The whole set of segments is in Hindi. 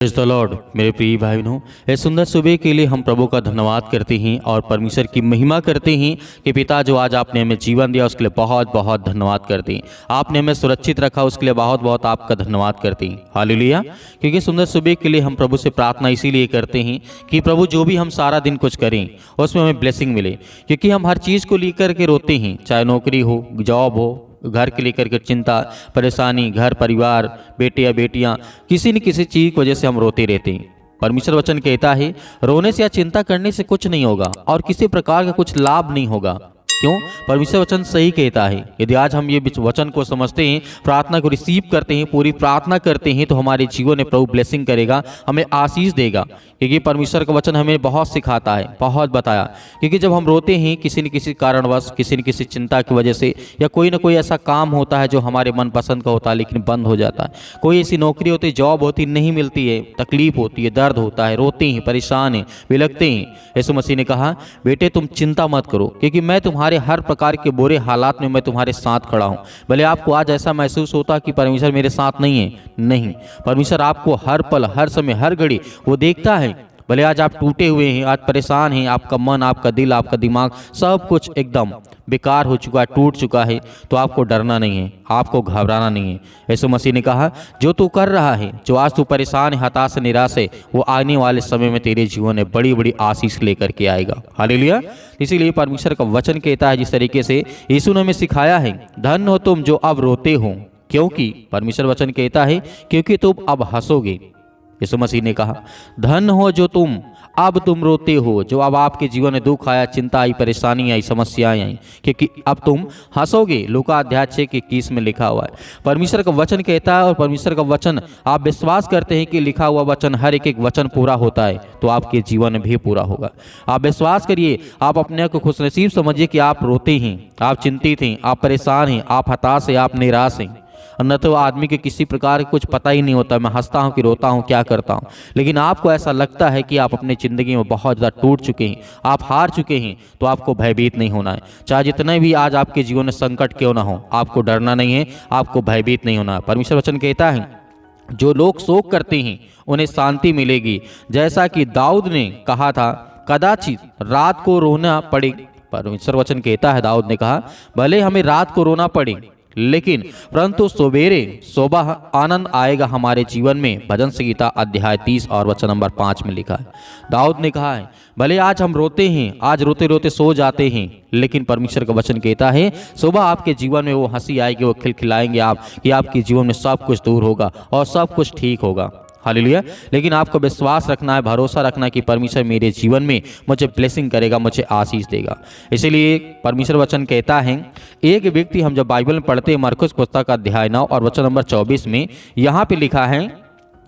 Praise the Lord. मेरे प्रिय भाई बहनों, इस सुंदर सुबह के लिए हम प्रभु का धन्यवाद करते हैं और परमेश्वर की महिमा करते हैं कि पिता जो आज आपने हमें जीवन दिया उसके लिए बहुत बहुत धन्यवाद करते हैं। आपने हमें सुरक्षित रखा उसके लिए बहुत बहुत आपका धन्यवाद करते हैं। हालेलुया। क्योंकि सुंदर सुबह के लिए हम प्रभु से प्रार्थना इसीलिए करते हैं कि प्रभु जो भी हम सारा दिन कुछ करें उसमें हमें ब्लेसिंग मिले। क्योंकि हम हर चीज़ को लेकर के रोते हैं, चाहे नौकरी हो, जॉब हो, घर के लेकर के चिंता, परेशानी, घर परिवार, बेटे या बेटियां, किसी न किसी चीज़ की वजह से हम रोते रहते हैं। परमेश्वर वचन कहता है रोने से या चिंता करने से कुछ नहीं होगा और किसी प्रकार का कुछ लाभ नहीं होगा। क्यों? परमेश्वर वचन सही कहता है। यदि आज हम ये वचन को समझते हैं, प्रार्थना को रिसीव करते हैं, पूरी प्रार्थना करते हैं, तो हमारे जीवन में प्रभु ब्लेसिंग करेगा, हमें आशीष देगा। क्योंकि परमेश्वर का वचन हमें बहुत सिखाता है, बहुत बताया। क्योंकि जब हम रोते हैं किसी न किसी कारणवश, किसी न किसी चिंता की वजह से, या कोई ना कोई ऐसा काम होता है जो हमारे मन पसंद का होता है लेकिन बंद हो जाता है, कोई ऐसी नौकरी होती है, जॉब होती नहीं मिलती है, तकलीफ होती है, दर्द होता है, रोते हैं, परेशान हैं, बिलखते हैं। यीशु मसीह ने कहा, बेटे तुम चिंता मत करो, क्योंकि मैं तुम्हारे हर प्रकार के बुरे हालात में मैं तुम्हारे साथ खड़ा हूं। भले आपको आज ऐसा महसूस होता कि परमेश्वर मेरे साथ नहीं है, नहीं, परमेश्वर आपको हर पल, हर समय, हर घड़ी वो देखता है। भले आज आप टूटे हुए हैं, आज परेशान हैं, आपका मन, आपका दिल, आपका दिमाग सब कुछ एकदम बेकार हो चुका है, टूट चुका है, तो आपको डरना नहीं है, आपको घबराना नहीं है। यीशु मसीह ने कहा, जो तू कर रहा है, जो आज तू परेशान है, हताश, निराश है, वो आने वाले समय में तेरे जीवन में बड़ी बड़ी आशीष लेकर के आएगा। हालेलुया। इसीलिए परमेश्वर का वचन कहता है, जिस तरीके से यीशु ने हमें सिखाया है, धन्य हो तुम जो अब रोते हो, क्योंकि परमेश्वर वचन कहता है क्योंकि तुम अब हंसोगे। यीशु मसीह ने कहा, धन्य हो जो तुम रोते हो, जो अब आपके जीवन में दुख आया, चिंता आई, परेशानी आई, समस्याएं आई, क्योंकि अब तुम हंसोगे। लूका अध्याय 6:21 में लिखा हुआ है। परमेश्वर का वचन कहता है, और परमेश्वर का वचन आप विश्वास करते हैं कि लिखा हुआ वचन, हर एक वचन पूरा होता है, तो आपके जीवन में भी पूरा होगा। आप विश्वास करिए, आप अपने को खुशनसीब समझिए कि आप रोते हैं, आप चिंतित हैं, आप परेशान हैं, आप हताश हैं, आप निराश हैं। न तो आदमी के किसी प्रकार कुछ पता ही नहीं होता, मैं हंसता हूँ कि रोता हूँ, क्या करता हूँ, लेकिन आपको ऐसा लगता है कि आप अपनी ज़िंदगी में बहुत ज़्यादा टूट चुके हैं, आप हार चुके हैं, तो आपको भयभीत नहीं होना है। चाहे जितने भी आज आपके जीवन में संकट क्यों ना हो, आपको डरना नहीं है, आपको भयभीत नहीं होना है। परमेश्वर वचन कहता है, जो लोग शोक करते हैं उन्हें शांति मिलेगी। जैसा कि दाऊद ने कहा था, कदाचित रात को रोना पड़े। परमेश्वर वचन कहता है, दाऊद ने कहा, भले हमें रात को रोना पड़े, लेकिन परंतु सवेरे सुबह आनंद आएगा हमारे जीवन में। भजन संहिता अध्याय 30 और वचन नंबर 5 में लिखा है। दाऊद ने कहा है, भले आज हम रोते हैं, आज रोते रोते सो जाते हैं, लेकिन परमेश्वर का वचन कहता है सुबह आपके जीवन में वो हंसी आएगी, वो खिलखिलाएंगे आप, कि आपके जीवन में सब कुछ दूर होगा और सब कुछ ठीक होगा। हालेलुया। लेकिन आपको विश्वास रखना है, भरोसा रखना है कि परमेश्वर मेरे जीवन में मुझे ब्लेसिंग करेगा, मुझे आशीष देगा। इसीलिए परमेश्वर वचन कहता है, एक व्यक्ति, हम जब बाइबल में पढ़ते हैं मरकुस पुस्तक अध्याय 9 और वचन नंबर 24 में यहाँ पे लिखा है,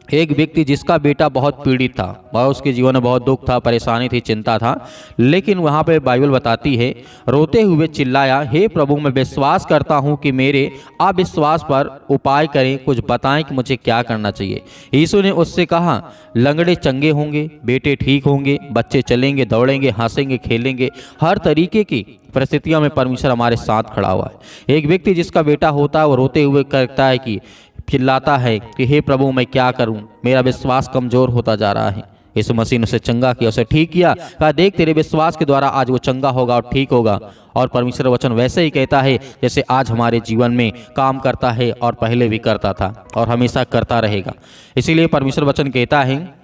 एक व्यक्ति जिसका बेटा बहुत पीड़ित था, और उसके जीवन में बहुत दुख था, परेशानी थी, चिंता था, लेकिन वहाँ पे बाइबल बताती है, रोते हुए चिल्लाया, हे प्रभु मैं विश्वास करता हूँ कि मेरे अविश्वास पर उपाय करें, कुछ बताएं कि मुझे क्या करना चाहिए। यीशु ने उससे कहा, लंगड़े चंगे होंगे, बेटे ठीक होंगे, बच्चे चलेंगे, दौड़ेंगे, हंसेंगे, खेलेंगे। हर तरीके की परिस्थितियों में परमेश्वर हमारे साथ खड़ा हुआ है। एक व्यक्ति जिसका बेटा होता है वो रोते हुए कहता है कि, चिल्लाता है कि हे प्रभु मैं क्या करूं, मेरा विश्वास कमजोर होता जा रहा है। यीशु मसीह ने उसे चंगा किया, उसे ठीक किया, कहा देख तेरे विश्वास के द्वारा आज वो चंगा होगा और ठीक होगा। और परमेश्वर वचन वैसे ही कहता है जैसे आज हमारे जीवन में काम करता है और पहले भी करता था और हमेशा करता रहेगा। इसीलिए परमेश्वर वचन कहता है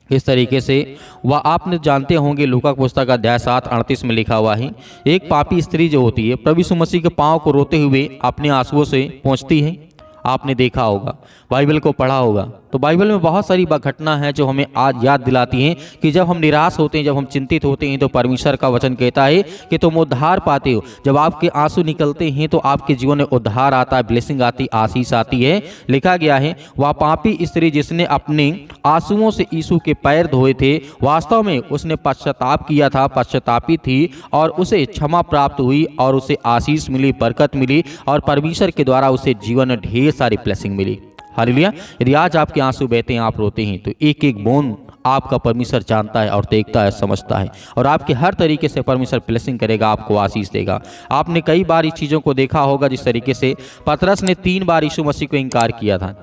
इस तरीके से, वह आपने जानते होंगे, लूका पुस्तक अध्याय 7:38 में लिखा हुआ है, एक पापी स्त्री जो होती है प्रभु यीशु मसीह के पाँव को रोते हुए अपने आंसुओं से पहुँचती है। आपने देखा होगा, बाइबल को पढ़ा होगा, तो बाइबल में बहुत सारी घटना है जो हमें आज याद दिलाती हैं कि जब हम निराश होते हैं, जब हम चिंतित होते हैं, तो परमेश्वर का वचन कहता है कि तुम उद्धार पाते हो। जब आपके आंसू निकलते हैं तो आपके जीवन में उद्धार आता है, ब्लेसिंग आती, आशीष आती है। लिखा गया है, वह पापी स्त्री जिसने अपने आंसुओं से यीशु के पैर धोए थे, वास्तव में उसने पश्चाताप किया था, पश्चातापी थी, और उसे क्षमा प्राप्त हुई और उसे आशीष मिली, बरकत मिली, और परमेश्वर के द्वारा उसे जीवन में ढेर सारी ब्लेसिंग मिली। हालेलुया। यदि आज आपके आंसू बहते हैं, आप रोते हैं, तो एक एक बूंद आपका परमेश्वर जानता है और देखता है, समझता है, और आपके हर तरीके से परमेश्वर ब्लेसिंग करेगा, आपको आशीष देगा। आपने कई बार इस चीज़ों को देखा होगा, जिस तरीके से पतरस ने 3 बार यीशु मसीह को इनकार किया था।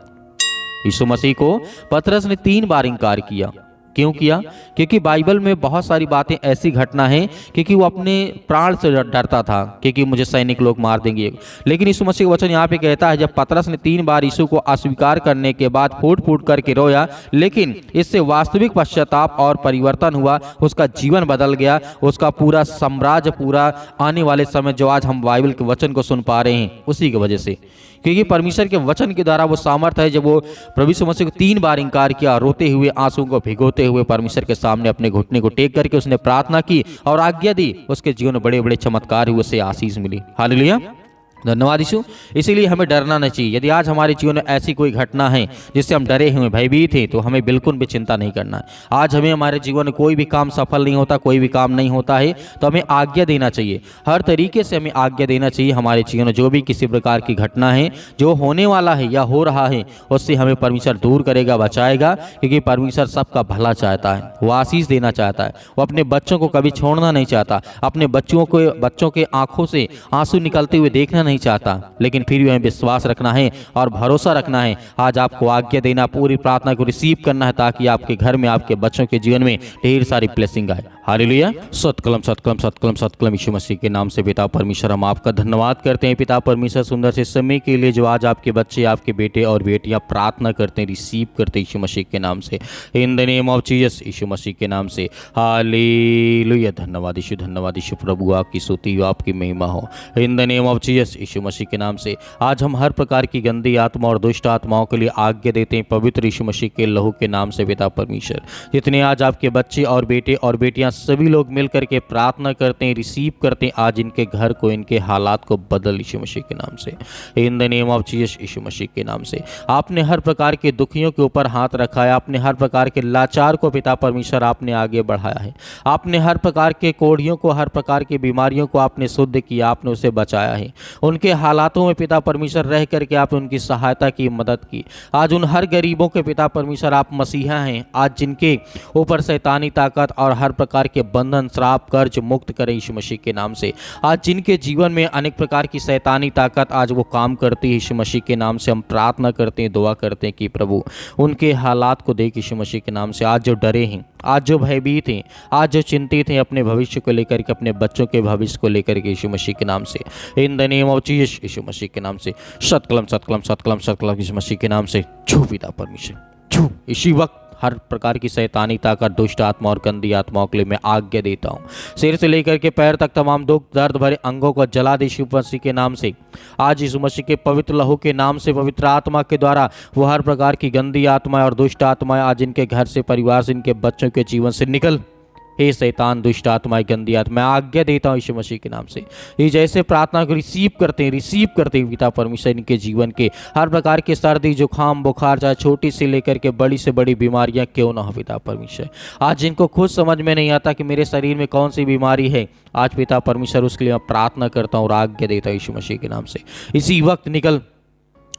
यीशु मसीह को पतरस ने 3 बार इनकार किया। क्यों किया? क्योंकि बाइबल में बहुत सारी बातें ऐसी घटना है, क्योंकि वो अपने प्राण से डरता था, क्योंकि मुझे सैनिक लोग मार देंगे। लेकिन यीशु मसीह का वचन यहाँ पे कहता है, जब पतरस ने 3 बार यीशु को अस्वीकार करने के बाद फूट फूट करके रोया, लेकिन इससे वास्तविक पश्चाताप और परिवर्तन हुआ, उसका जीवन बदल गया, उसका पूरा साम्राज्य, पूरा आने वाले समय जो आज हम बाइबल के वचन को सुन पा रहे हैं, उसी की वजह से। क्योंकि परमेश्वर के वचन के द्वारा वो सामर्थ है, जब वो प्रभु यीशु मसीह को 3 बार इनकार किया, रोते हुए, आंसुओं को भिगोते हुए परमेश्वर के सामने अपने घुटने को टेक करके उसने प्रार्थना की और आज्ञा दी, उसके जीवन में बड़े बड़े चमत्कार हुए, उसे आशीष मिली। हालेलुया, धन्यवाद यीशु। इसीलिए हमें डरना नहीं चाहिए। यदि आज हमारे जीवन में ऐसी कोई घटना है जिससे हम डरे हुए, भयभीत हैं, तो हमें बिल्कुल भी चिंता नहीं करना है। आज हमें हमारे जीवन में कोई भी काम सफल नहीं होता, कोई भी काम नहीं होता है, तो हमें आज्ञा देना चाहिए। हर तरीके से हमें आज्ञा देना चाहिए। हमारे जीवन में जो भी किसी प्रकार की घटना है, जो होने वाला है या हो रहा है, उससे हमें परमेश्वर दूर करेगा, बचाएगा, क्योंकि परमेश्वर सबका भला चाहता है, वो आशीष देना चाहता है, वो अपने बच्चों को कभी छोड़ना नहीं चाहता, अपने बच्चों के आंखों से आंसू निकलते हुए देखना नहीं चाहता। लेकिन फिर भी हमें विश्वास रखना है और भरोसा रखना है। आज आपको आज्ञा देना, पूरी प्रार्थना को रिसीव करना है, ताकि आपके घर में, आपके बच्चों के जीवन में ढेर सारी ब्लेसिंग आए। हालेलुया, सत्कलम सत्कलम सत्कलम सत्कलम। यीशु मसीह के नाम से पिता परमेश्वर, हम आपका धन्यवाद करते हैं पिता परमेश्वर, सुंदर से समय के लिए जो आज आपके बच्चे, आपके बेटे और बेटियां प्रार्थना करते हैं, रिसीव करते हैं यीशु मसीह के नाम से, in the name of Jesus, यीशु मसीह के नाम से। हालेलुया, धन्यवाद यीशु, धन्यवाद यीशु। प्रभु आपकी स्तुति हो, आपकी महिमा हो, in the name of Jesus, यीशु मसीह के नाम से। आज हम हर प्रकार की गंदी आत्मा और दुष्ट आत्माओं के लिए आज्ञा देते हैं पवित्र यीशु मसीह के लहू के नाम से पिता परमेश्वर। जितने आज आपके बच्चे और बेटे और बेटियां सभी लोग मिलकर के प्रार्थना करते हैं, रिसीव करते हैं, आज इनके घर को, इनके हालात को बदल यीशु मसीह के नाम से, in the name of Jesus, यीशु मसीह के नाम से। आपने हर प्रकार के दुखियों के ऊपर हाथ रखा है, आपने हर प्रकार के लाचार को पिता परमेश्वर आपने आगे बढ़ाया है, आपने हर प्रकार के कोढ़ियों को, हर प्रकार की बीमारियों को आपने शुद्ध किया, आपने उसे बचाया है। उनके हालातों में पिता परमेश्वर रह करके आपने उनकी सहायता की, मदद की। आज उन हर गरीबों के पिता परमेश्वर आप मसीहा हैं, आज जिनके ऊपर शैतानी ताकत और हर प्रकार के बंधन, श्राप, कर्ज मुक्त करें यीशु मसीह के नाम से। आज जिनके जीवन में अनेक प्रकार की शैतानी ताकत आज वो काम करती है, यीशु मसीह के नाम से हम प्रार्थना करते हैं, दुआ करते हैं कि प्रभु उनके हालात को देख यीशु मसीह के नाम से। आज जो डरे हैं, आज जो भयभीत हैं, आज जो चिंतित हैं अपने भविष्य को लेकर के, अपने बच्चों के भविष्य को लेकर के, यीशु मसीह के नाम से, in the name of Jesus, यीशु मसीह के नाम से। सत्कलम सत्कलम सत्कलम सत्कलम, यीशु मसीह के नाम से। छू पिता परमेश्वर, छू। इसी वक्त हर प्रकार की शैतानी ताकत, दुष्ट आत्मा और गंदी आत्माओं के लिए मैं आज्ञा देता हूँ। सिर से लेकर के पैर तक तमाम दुख दर्द भरे अंगों को जला दे यीशु मसीह के नाम से। आज यीशु मसीह के पवित्र लहू के नाम से, पवित्र आत्मा के द्वारा वो हर प्रकार की गंदी आत्माएं और दुष्ट आत्माएं आज इनके घर से, परिवार से, इनके बच्चों के जीवन से निकल। हे शैतान, दुष्ट आत्माएं, गंदी आत्मा, मैं आज्ञा देता हूँ यीशु मसीह के नाम से। ये जैसे प्रार्थना को रिसीव करते हैं पिता परमेश्वर, इनके जीवन के हर प्रकार के सर्दी, जुकाम, बुखार, चाहे छोटी से लेकर के बड़ी से बड़ी बीमारियां क्यों ना हो पिता परमेश्वर, आज जिनको खुद समझ में नहीं आता कि मेरे शरीर में कौन सी बीमारी है, आज पिता परमेश्वर उसके लिए मैं प्रार्थना करता हूँ और आज्ञा देता हूँ यीशु मसीह के नाम से। इसी वक्त निकल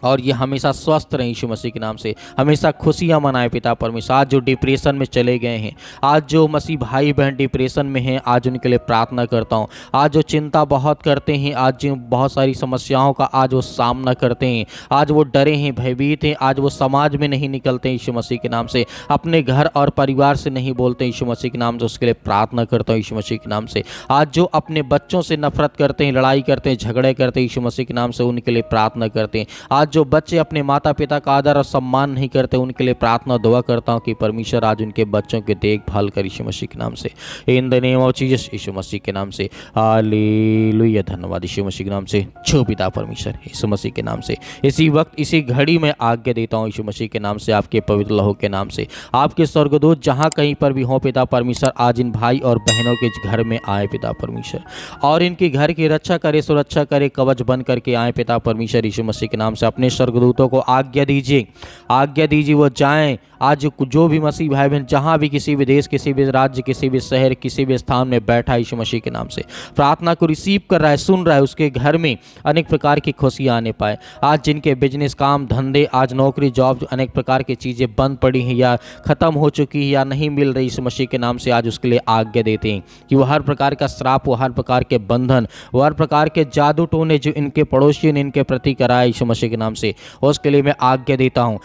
और ये हमेशा स्वस्थ रहें यीशु मसीह के नाम से, हमेशा खुशियाँ मनाएं पिता परमेश्वर। आज जो डिप्रेशन में चले गए हैं, आज जो मसीह भाई बहन डिप्रेशन में हैं, आज उनके लिए प्रार्थना करता हूँ। आज जो चिंता बहुत करते हैं, आज जो बहुत सारी समस्याओं का आज वो सामना करते हैं, आज वो डरे हैं, भयभीत हैं, आज वो समाज में नहीं निकलते यीशु मसीह के नाम से, अपने घर और परिवार से नहीं बोलते यीशु मसीह के नाम से, उसके लिए प्रार्थना करता हूँ यीशु मसीह के नाम से। आज जो अपने बच्चों से नफरत करते हैं, लड़ाई करते हैं, झगड़े करते हैं, यीशु मसीह के नाम से उनके लिए प्रार्थना करते हैं। आज जो बच्चे अपने माता पिता का आदर और सम्मान नहीं करते, उनके लिए प्रार्थना दुआ करता हूं कि परमेश्वर आज उनके बच्चों की देखभाल कर यीशु मसीह के नाम से, in the name of Jesus, यीशु मसीह के नाम से। हालेलुया, धन्यवाद यीशु मसीह के नाम से। छो पिता परमेश्वर, यीशु मसीह के नाम से। इसी वक्त, इसी घड़ी में आज्ञा देता हूं यीशु मसीह के नाम से, आपके पवित्र लहू के नाम से। आपके स्वर्गदूत जहां कहीं पर भी हो पिता परमेश्वर, आज इन भाई और बहनों के घर में आए पिता परमेश्वर, और इनके घर की रक्षा करे, सुरक्षा करे, कवच बन करके आए पिता परमेश्वर यीशु मसीह के नाम से। अपने स्वर्गदूतों को आज्ञा दीजिए, वो जाएं। आज जो भी मसीह भाई बहन जहां भी, किसी भी देश, किसी भी राज्य, किसी भी शहर, किसी भी स्थान में बैठा यीशु मसीह के नाम से प्रार्थना को रिसीव कर रहा है, सुन रहा है, उसके घर में अनेक प्रकार की खुशियां आने पाए। आज जिनके बिजनेस, काम, धंधे, आज नौकरी, जॉब, अनेक प्रकार की चीज़ें बंद पड़ी हैं या ख़त्म हो चुकी है या नहीं मिल रही, यीशु मसीह के नाम से आज उसके लिए आज्ञा देते हैं कि वो हर प्रकार का श्राप, वो हर प्रकार के बंधन, वो हर प्रकार के जादू टोने जो इनके पड़ोसियों ने इनके प्रति कराए, यीशु मसीह के नाम से। उसके लिए मैं आज्ञा देता हूँ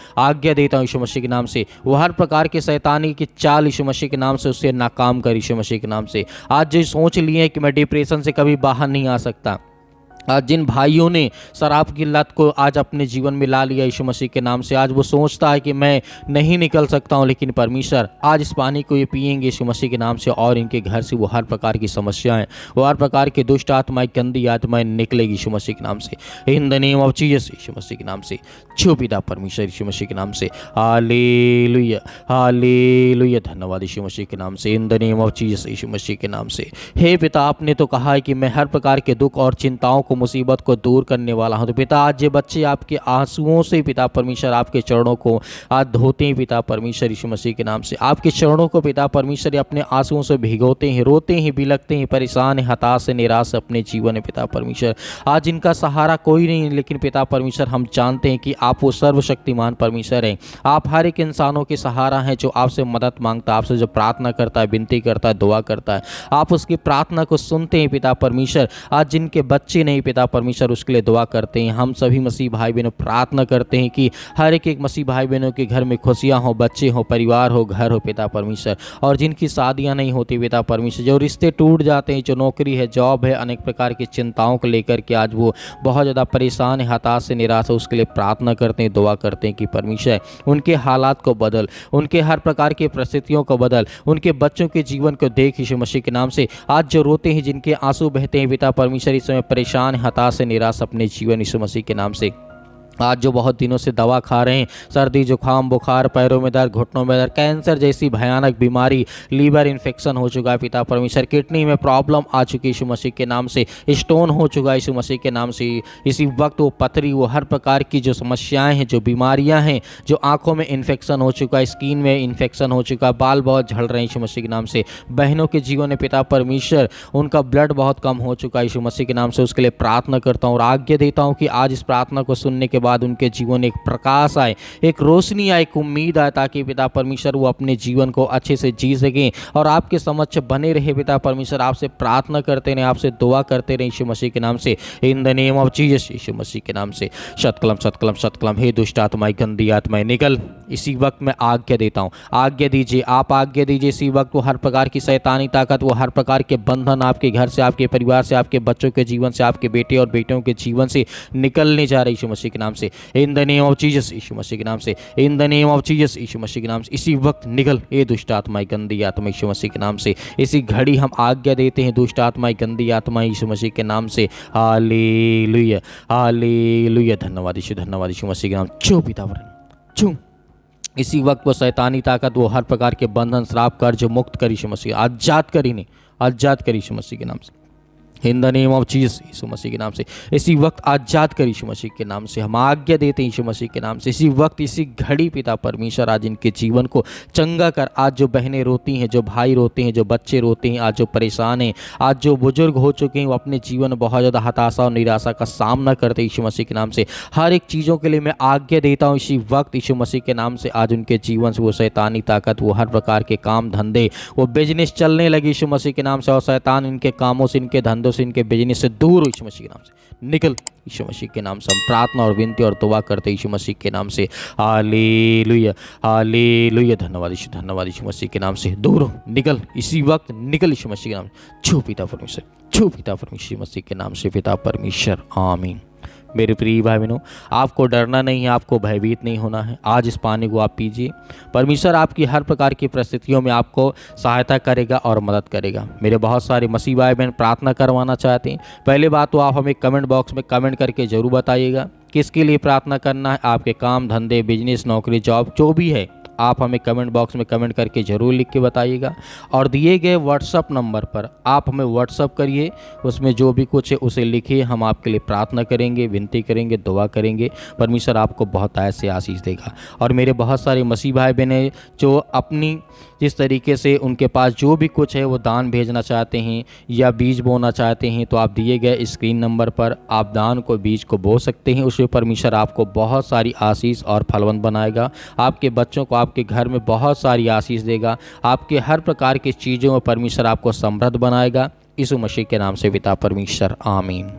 यीशु मसीह के नाम से। वो हर प्रकार के शैतानी की चाल यीशु मसीह के नाम से उससे नाकाम कर यीशु मसीह के नाम से। आज जो सोच लिए कि मैं डिप्रेशन से कभी बाहर नहीं आ सकता, आज जिन भाइयों ने शराब की लत को आज अपने जीवन में ला लिया यीशु मसीह के नाम से, आज वो सोचता है कि मैं नहीं निकल सकता हूँ, लेकिन परमेश्वर आज इस पानी को ये पिएंगे यीशु मसीह के नाम से और इनके घर से वो हर प्रकार की समस्याएं, वो हर प्रकार की दुष्ट आत्माएं, गंदी आत्माएं निकलेगी यीशु मसीह के नाम से। In the name of Jesus यीशु मसीह के नाम से। छो पिता परमेश्वर यीशु मसीह के नाम से। हालेलुया हालेलुया, धन्यवाद यीशु मसीह के नाम से। In the name of Jesus यीशु मसीह के नाम से। हे पिता, आपने तो कहा है कि मैं हर प्रकार के दुख और चिंताओं को, मुसीबत को दूर करने वाला हूं। तो पिता, आज ये बच्चे आपके आंसुओं से पिता परमेश्वर आपके चरणों को आज धोते हैं पिता परमेश्वर यीशु मसीह के नाम से। आपके चरणों को पिता परमेश्वर अपने आंसुओं से भिगोते हैं, रोते हैं, बिलखते हैं, परेशान है, हताश से, निराश अपने जीवन में पिता परमेश्वर। आज इनका सहारा कोई नहीं है, लेकिन पिता परमेश्वर हम जानते हैं कि आप वो सर्वशक्तिमान परमेश्वर हैं। आप हर एक इंसानों के सहारा हैं जो आपसे मदद मांगता है, आपसे जो प्रार्थना करता है, विनती करता है, दुआ करता है, आप उसकी प्रार्थना को सुनते हैं पिता परमेश्वर। आज जिनके बच्चे नहीं पिता परमेश्वर, उसके लिए दुआ करते हैं। हम सभी मसीह भाई बहनों प्रार्थना करते हैं कि हर एक मसीह भाई बहनों के घर में खुशियां हो, बच्चे हो, परिवार हो, घर हो पिता परमेश्वर। और जिनकी शादियां नहीं होती पिता परमेश्वर, जो रिश्ते टूट जाते हैं, जो नौकरी है, जॉब है, अनेक प्रकार की चिंताओं को लेकर के आज वो बहुत ज़्यादा परेशान है, हताश से, निराश है, उसके लिए प्रार्थना करते हैं, दुआ करते हैं कि परमेश्वर उनके हालात को बदल, उनके हर प्रकार की परिस्थितियों को बदल, उनके बच्चों के जीवन को देख यीशु मसीह के नाम से। आज जो रोते हैं, जिनके आंसू बहते हैं पिता परमेश्वर, इस समय परेशान, हताश से, निराश अपने जीवन यीशु मसीह के नाम से। आज जो बहुत दिनों से दवा खा रहे हैं, सर्दी, जुकाम, बुखार, पैरों में दर्द, घुटनों में दर्द, कैंसर जैसी भयानक बीमारी, लीवर इन्फेक्शन हो चुका है पिता परमेश्वर, किडनी में प्रॉब्लम आ चुकी है यीशु मसीह के नाम से, स्टोन हो चुका है यीशु मसीह के नाम से। इसी वक्त वो पथरी, वो हर प्रकार की जो समस्याएं हैं, जो बीमारियां हैं, जो आंखों में इन्फेक्शन हो चुका है, स्किन में इन्फेक्शन हो चुका है, बाल बहुत झड़ रहे हैं यीशु मसीह के नाम से। बहनों के जीवन में पिता परमेश्वर उनका ब्लड बहुत कम हो चुका है यीशु मसीह के नाम से, उसके लिए प्रार्थना करता हूँ और आज्ञा देता हूँ कि आज इस प्रार्थना को सुनने के बाद उनके जीवन एक प्रकाश आए, एक रोशनी आए, एक उम्मीद आए, ताकि पिता परमेश्वर वो अपने जीवन को अच्छे से जी सकें और आपके समक्ष बने रहे पिता परमेश्वर। आपसे प्रार्थना करते रहे, आपसे दुआ करते रहे यीशु मसीह के नाम से। In the name of Jesus यीशु मसीह के नाम से। शतकलम शतकलम शतकलम। हे दुष्ट आत्माएं, गंदी आत्माएं, निकल। इसी वक्त मैं आज्ञा देता हूँ, आज्ञा दीजिए, आप आज्ञा दीजिए इसी वक्त। वो हर प्रकार की शैतानी ताकत, वो हर प्रकार के बंधन आपके घर से, आपके परिवार से, आपके बच्चों के जीवन से, आपके बेटे और बेटियों के जीवन से निकलने जा रहे यीशु मसीह के नाम से। In the name of Jesus यीशु मसीह के नाम से। In the name of Jesus यीशु मसीह के नाम से। इसी वक्त निकल ए दुष्ट आत्माएं, गंदी आत्मा यीशु मसीह के नाम से। इसी घड़ी हम आज्ञा देते हैं दुष्ट आत्माएं, गंदी आत्माएं यीशु मसीह के नाम से। Hallelujah hallelujah. धन्यवाद यीशु मसीह के नाम। छू पिता छू। इसी वक्त वो शैतानी ताकत, वो हर प्रकार के बंधन, श्राप, कर्ज मुक्त कर यीशु मसीह, आजाद कर, इन्हें आजाद कर यीशु मसीह के नाम से। In the name of Jesus यीशु मसीह के नाम से। इसी वक्त आजाद कर यीशु मसीह के नाम से। हम आज्ञा देते हैं यीशु मसीह के नाम से। इसी वक्त, इसी घड़ी पिता परमेश्वर आज इनके जीवन को चंगा कर। आज जो बहनें रोती हैं, जो भाई रोते हैं, जो बच्चे रोते हैं, आज जो परेशान हैं, आज जो बुजुर्ग हो चुके हैं, वो अपने जीवन में बहुत ज़्यादा हताशा और निराशा का सामना करते हैं यीशु मसीह के नाम से। हर एक चीज़ों के लिए मैं आज्ञा देता हूँ इसी वक्त यीशु मसीह के नाम से। आज उनके जीवन से वो शैतानी ताकत, वो हर प्रकार के काम धंधे, वो बिजनेस चलने लगी यीशु मसीह के नाम से। और शैतान इनके कामों से, इनके धंधों से, इनके बिजनेस से दूर यीशु मसीह के नाम से निकल यीशु मसीह के नाम से। हम प्रार्थना और विनती और दुआ करते यीशु मसीह के नाम से। Hallelujah hallelujah. धन्यवाद यीशु मसीह के नाम से। दूर निकल, इसी वक्त निकल यीशु मसीह के नाम से। छू पिता परमेश्वर, छू पिता परमेश्वर मसीह के नाम से। पिता परमेश्वर, आमीन। मेरे प्रिय भाई बहनों, आपको डरना नहीं है, आपको भयभीत नहीं होना है। आज इस पानी को आप पीजिए। परमेश्वर आपकी हर प्रकार की परिस्थितियों में आपको सहायता करेगा और मदद करेगा। मेरे बहुत सारे मसीह भाई बहन प्रार्थना करवाना चाहते हैं। पहले बात तो आप हमें कमेंट बॉक्स में कमेंट करके ज़रूर बताइएगा किसके लिए प्रार्थना करना है। आपके काम धंधे, बिजनेस, नौकरी, जॉब जो भी है, आप हमें कमेंट बॉक्स में कमेंट करके ज़रूर लिख के बताइएगा। और दिए गए व्हाट्सअप नंबर पर आप हमें व्हाट्सअप करिए, उसमें जो भी कुछ है उसे लिखिए। हम आपके लिए प्रार्थना करेंगे, विनती करेंगे, दुआ करेंगे। परमेश्वर आपको बहुत ऐसे आशीष देगा। और मेरे बहुत सारे मसीह भाई बहन हैं जो अपनी जिस तरीके से उनके पास जो भी कुछ है वो दान भेजना चाहते हैं या बीज बोना चाहते हैं, तो आप दिए गए स्क्रीन नंबर पर आप दान को, बीज को बो सकते हैं। उसमें परमेश्वर आपको बहुत सारी आशीष और फलवंत बनाएगा। आपके बच्चों को, आपके घर में बहुत सारी आशीष देगा। आपके हर प्रकार की चीज़ों में परमेश्वर आपको समृद्ध बनाएगा। यीशु मसीह के नाम से पिता परमेश्वर, आमीन।